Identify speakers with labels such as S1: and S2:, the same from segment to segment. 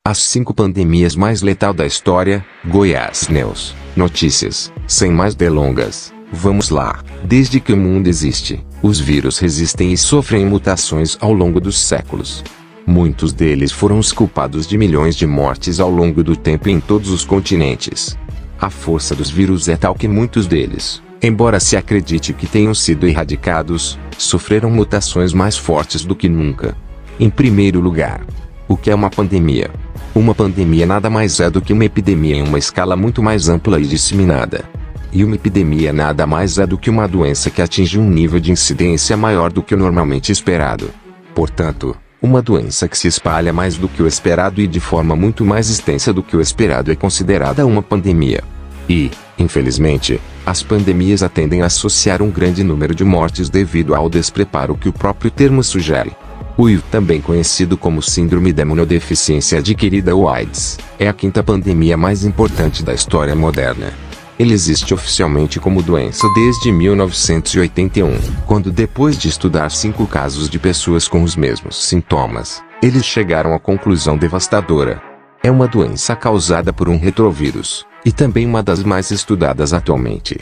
S1: As 5 pandemias mais letal da história, Goiás News, notícias, sem mais delongas. Vamos lá. Desde que o mundo existe, os vírus resistem e sofrem mutações ao longo dos séculos. Muitos deles foram os culpados de milhões de mortes ao longo do tempo em todos os continentes. A força dos vírus é tal que muitos deles, embora se acredite que tenham sido erradicados, sofreram mutações mais fortes do que nunca. Em primeiro lugar, o que é uma pandemia? Uma pandemia nada mais é do que uma epidemia em uma escala muito mais ampla e disseminada. E uma epidemia nada mais é do que uma doença que atinge um nível de incidência maior do que o normalmente esperado. Portanto, uma doença que se espalha mais do que o esperado e de forma muito mais extensa do que o esperado é considerada uma pandemia. E, infelizmente, as pandemias tendem a associar um grande número de mortes devido ao despreparo que o próprio termo sugere. O HIV, também conhecido como Síndrome da Imunodeficiência Adquirida ou AIDS, é a 5ª pandemia mais importante da história moderna. Ele existe oficialmente como doença desde 1981, quando depois de estudar 5 casos de pessoas com os mesmos sintomas, eles chegaram à conclusão devastadora. É uma doença causada por um retrovírus, e também uma das mais estudadas atualmente.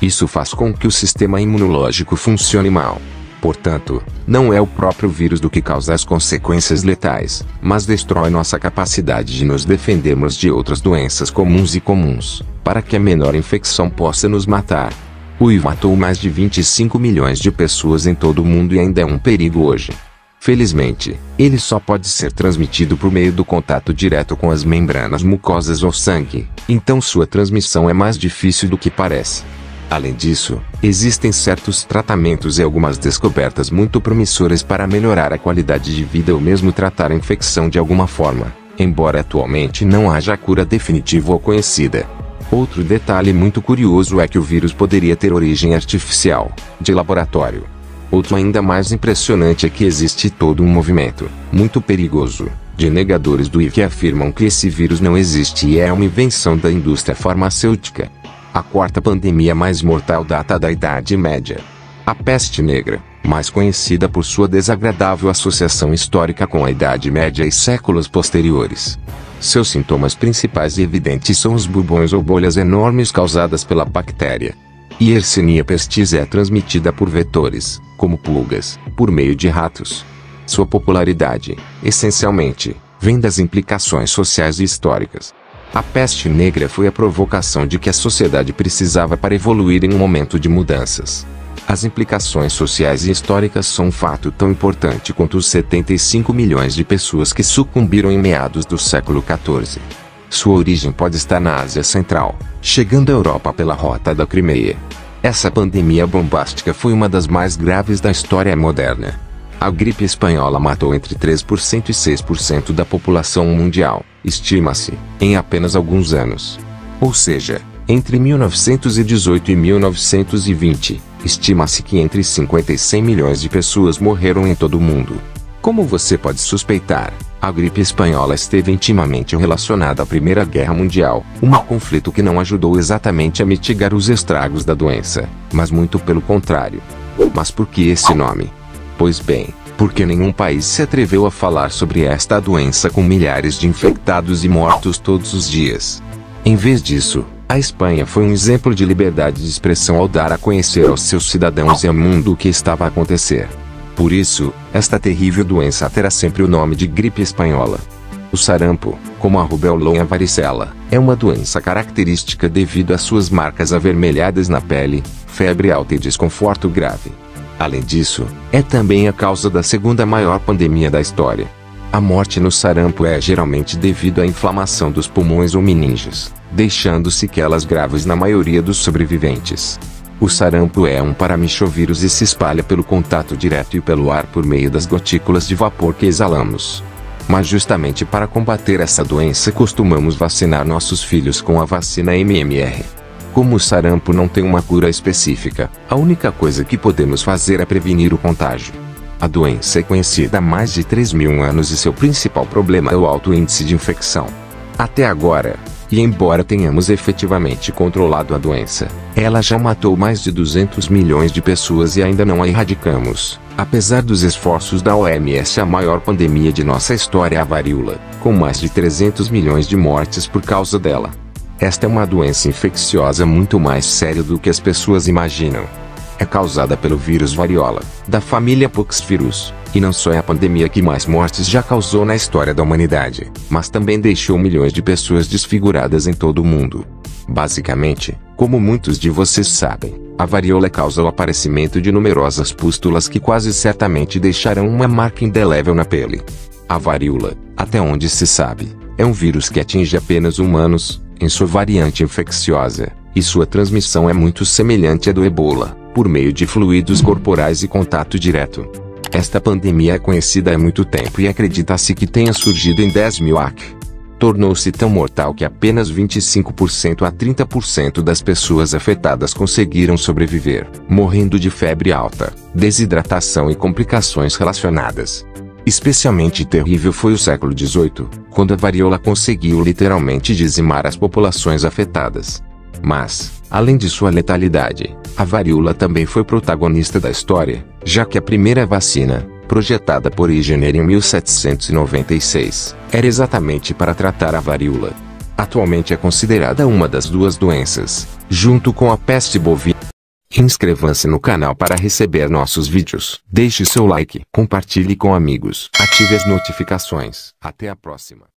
S1: Isso faz com que o sistema imunológico funcione mal. Portanto, não é o próprio vírus do que causa as consequências letais, mas destrói nossa capacidade de nos defendermos de outras doenças comuns, para que a menor infecção possa nos matar. O HIV matou mais de 25 milhões de pessoas em todo o mundo e ainda é um perigo hoje. Felizmente, ele só pode ser transmitido por meio do contato direto com as membranas mucosas ou sangue, então sua transmissão é mais difícil do que parece. Além disso, existem certos tratamentos e algumas descobertas muito promissoras para melhorar a qualidade de vida ou mesmo tratar a infecção de alguma forma, embora atualmente não haja cura definitiva ou conhecida. Outro detalhe muito curioso é que o vírus poderia ter origem artificial, de laboratório. Outro ainda mais impressionante é que existe todo um movimento, muito perigoso, de negadores do HIV que afirmam que esse vírus não existe e é uma invenção da indústria farmacêutica. A 4ª pandemia mais mortal data da Idade Média. A peste negra, mais conhecida por sua desagradável associação histórica com a Idade Média e séculos posteriores. Seus sintomas principais e evidentes são os bubões ou bolhas enormes causadas pela bactéria. Yersinia pestis é transmitida por vetores, como pulgas, por meio de ratos. Sua popularidade, essencialmente, vem das implicações sociais e históricas. A peste negra foi a provocação de que a sociedade precisava para evoluir em um momento de mudanças. As implicações sociais e históricas são um fato tão importante quanto os 75 milhões de pessoas que sucumbiram em meados do século XIV. Sua origem pode estar na Ásia Central, chegando à Europa pela Rota da Crimeia. Essa pandemia bombástica foi uma das mais graves da história moderna. A gripe espanhola matou entre 3% e 6% da população mundial, estima-se, em apenas alguns anos. Ou seja, entre 1918 e 1920, estima-se que entre 50 e 100 milhões de pessoas morreram em todo o mundo. Como você pode suspeitar, a gripe espanhola esteve intimamente relacionada à Primeira Guerra Mundial, um conflito que não ajudou exatamente a mitigar os estragos da doença, mas muito pelo contrário. Mas por que esse nome? Pois bem, porque nenhum país se atreveu a falar sobre esta doença com milhares de infectados e mortos todos os dias. Em vez disso, a Espanha foi um exemplo de liberdade de expressão ao dar a conhecer aos seus cidadãos e ao mundo o que estava a acontecer. Por isso, esta terrível doença terá sempre o nome de gripe espanhola. O sarampo, como a rubéola ou a varicela, é uma doença característica devido às suas marcas avermelhadas na pele, febre alta e desconforto grave. Além disso, é também a causa da 2ª maior pandemia da história. A morte no sarampo é geralmente devido à inflamação dos pulmões ou meninges, deixando sequelas graves na maioria dos sobreviventes. O sarampo é um paramichovírus e se espalha pelo contato direto e pelo ar por meio das gotículas de vapor que exalamos. Mas justamente para combater essa doença costumamos vacinar nossos filhos com a vacina MMR. Como o sarampo não tem uma cura específica, a única coisa que podemos fazer é prevenir o contágio. A doença é conhecida há mais de 3.000 anos e seu principal problema é o alto índice de infecção. Até agora, E embora tenhamos efetivamente controlado a doença, ela já matou mais de 200 milhões de pessoas e ainda não a erradicamos. Apesar dos esforços da OMS, a maior pandemia de nossa história é a varíola, com mais de 300 milhões de mortes por causa dela. Esta é uma doença infecciosa muito mais séria do que as pessoas imaginam. É causada pelo vírus variola, da família Poxvirus, e não só é a pandemia que mais mortes já causou na história da humanidade, mas também deixou milhões de pessoas desfiguradas em todo o mundo. Basicamente, como muitos de vocês sabem, a varíola causa o aparecimento de numerosas pústulas que quase certamente deixarão uma marca indelével na pele. A varíola, até onde se sabe, é um vírus que atinge apenas humanos, em sua variante infecciosa, e sua transmissão é muito semelhante à do Ebola, por meio de fluidos corporais e contato direto. Esta pandemia é conhecida há muito tempo e acredita-se que tenha surgido em 10.000 AC. Tornou-se tão mortal que apenas 25% a 30% das pessoas afetadas conseguiram sobreviver, morrendo de febre alta, desidratação e complicações relacionadas. Especialmente terrível foi o século XVIII, quando a varíola conseguiu literalmente dizimar as populações afetadas. Mas, além de sua letalidade, a varíola também foi protagonista da história, já que a primeira vacina, projetada por Jenner em 1796, era exatamente para tratar a varíola. Atualmente é considerada uma das duas doenças, junto com a peste bovina. Inscreva-se no canal para receber nossos vídeos. Deixe seu like, compartilhe com amigos, ative as notificações. Até a próxima.